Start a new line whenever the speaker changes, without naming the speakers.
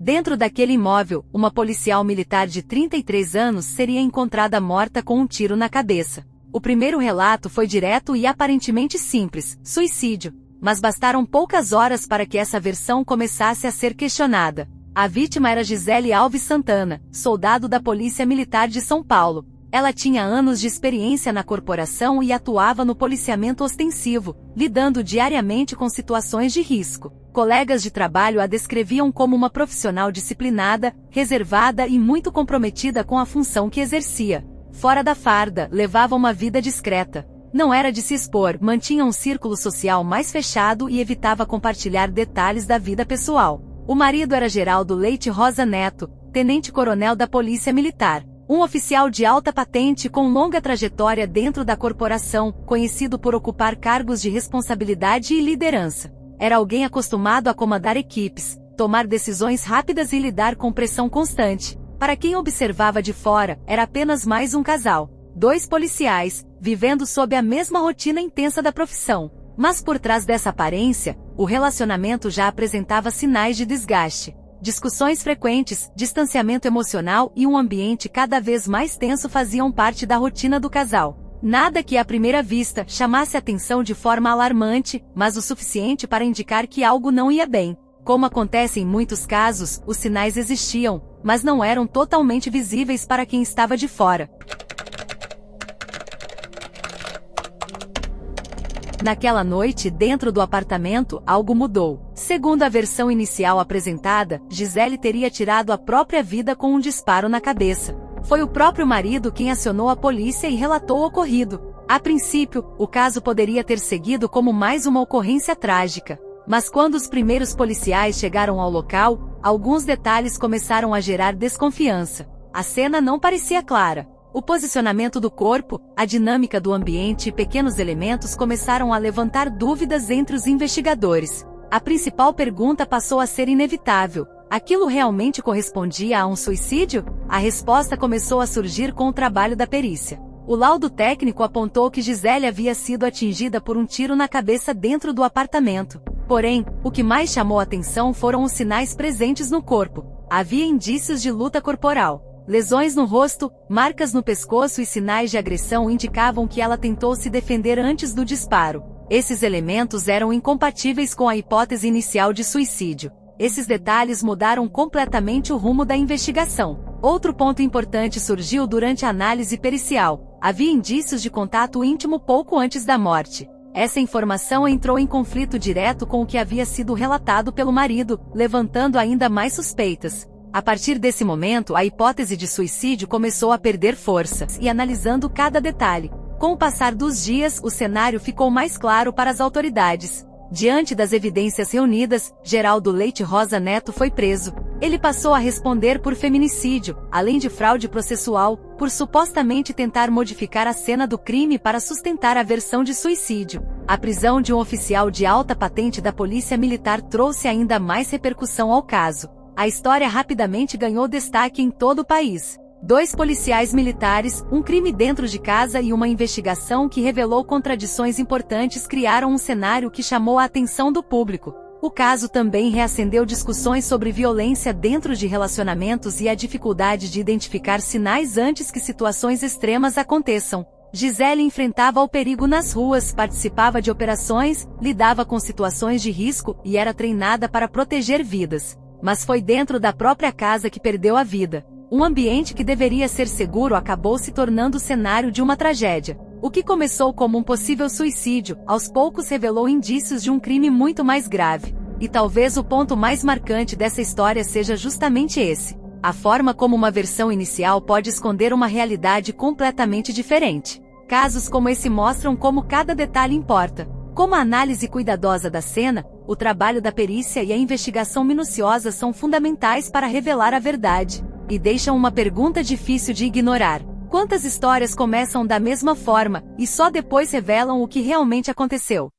Dentro daquele imóvel, uma policial militar de 33 anos seria encontrada morta com um tiro na cabeça. O primeiro relato foi direto e aparentemente simples, suicídio. Mas bastaram poucas horas para que essa versão começasse a ser questionada. A vítima era Gisele Alves Santana, soldado da Polícia Militar de São Paulo. Ela tinha anos de experiência na corporação e atuava no policiamento ostensivo, lidando diariamente com situações de risco. Colegas de trabalho a descreviam como uma profissional disciplinada, reservada e muito comprometida com a função que exercia. Fora da farda, levava uma vida discreta. Não era de se expor, mantinha um círculo social mais fechado e evitava compartilhar detalhes da vida pessoal. O marido era Geraldo Leite Rosa Neto, tenente-coronel da Polícia Militar. Um oficial de alta patente com longa trajetória dentro da corporação, conhecido por ocupar cargos de responsabilidade e liderança. Era alguém acostumado a comandar equipes, tomar decisões rápidas e lidar com pressão constante. Para quem observava de fora, era apenas mais um casal. 2 policiais, vivendo sob a mesma rotina intensa da profissão. Mas por trás dessa aparência, o relacionamento já apresentava sinais de desgaste. Discussões frequentes, distanciamento emocional e um ambiente cada vez mais tenso faziam parte da rotina do casal. Nada que à primeira vista chamasse atenção de forma alarmante, mas o suficiente para indicar que algo não ia bem. Como acontece em muitos casos, os sinais existiam, mas não eram totalmente visíveis para quem estava de fora. Naquela noite, dentro do apartamento, algo mudou. Segundo a versão inicial apresentada, Gisele teria tirado a própria vida com um disparo na cabeça. Foi o próprio marido quem acionou a polícia e relatou o ocorrido. A princípio, o caso poderia ter seguido como mais uma ocorrência trágica. Mas quando os primeiros policiais chegaram ao local, alguns detalhes começaram a gerar desconfiança. A cena não parecia clara. O posicionamento do corpo, a dinâmica do ambiente e pequenos elementos começaram a levantar dúvidas entre os investigadores. A principal pergunta passou a ser inevitável. Aquilo realmente correspondia a um suicídio? A resposta começou a surgir com o trabalho da perícia. O laudo técnico apontou que Gisele havia sido atingida por um tiro na cabeça dentro do apartamento. Porém, o que mais chamou a atenção foram os sinais presentes no corpo. Havia indícios de luta corporal. Lesões no rosto, marcas no pescoço e sinais de agressão indicavam que ela tentou se defender antes do disparo. Esses elementos eram incompatíveis com a hipótese inicial de suicídio. Esses detalhes mudaram completamente o rumo da investigação. Outro ponto importante surgiu durante a análise pericial. Havia indícios de contato íntimo pouco antes da morte. Essa informação entrou em conflito direto com o que havia sido relatado pelo marido, levantando ainda mais suspeitas. A partir desse momento, a hipótese de suicídio começou a perder força, e analisando cada detalhe. Com o passar dos dias, o cenário ficou mais claro para as autoridades. Diante das evidências reunidas, Geraldo Leite Rosa Neto foi preso. Ele passou a responder por feminicídio, além de fraude processual, por supostamente tentar modificar a cena do crime para sustentar a versão de suicídio. A prisão de um oficial de alta patente da Polícia Militar trouxe ainda mais repercussão ao caso. A história rapidamente ganhou destaque em todo o país. 2 policiais militares, um crime dentro de casa e uma investigação que revelou contradições importantes criaram um cenário que chamou a atenção do público. O caso também reacendeu discussões sobre violência dentro de relacionamentos e a dificuldade de identificar sinais antes que situações extremas aconteçam. Gisele enfrentava o perigo nas ruas, participava de operações, lidava com situações de risco e era treinada para proteger vidas. Mas foi dentro da própria casa que perdeu a vida. Um ambiente que deveria ser seguro acabou se tornando o cenário de uma tragédia. O que começou como um possível suicídio, aos poucos revelou indícios de um crime muito mais grave. E talvez o ponto mais marcante dessa história seja justamente esse. A forma como uma versão inicial pode esconder uma realidade completamente diferente. Casos como esse mostram como cada detalhe importa. Como a análise cuidadosa da cena, o trabalho da perícia e a investigação minuciosa são fundamentais para revelar a verdade. E deixam uma pergunta difícil de ignorar. Quantas histórias começam da mesma forma, e só depois revelam o que realmente aconteceu?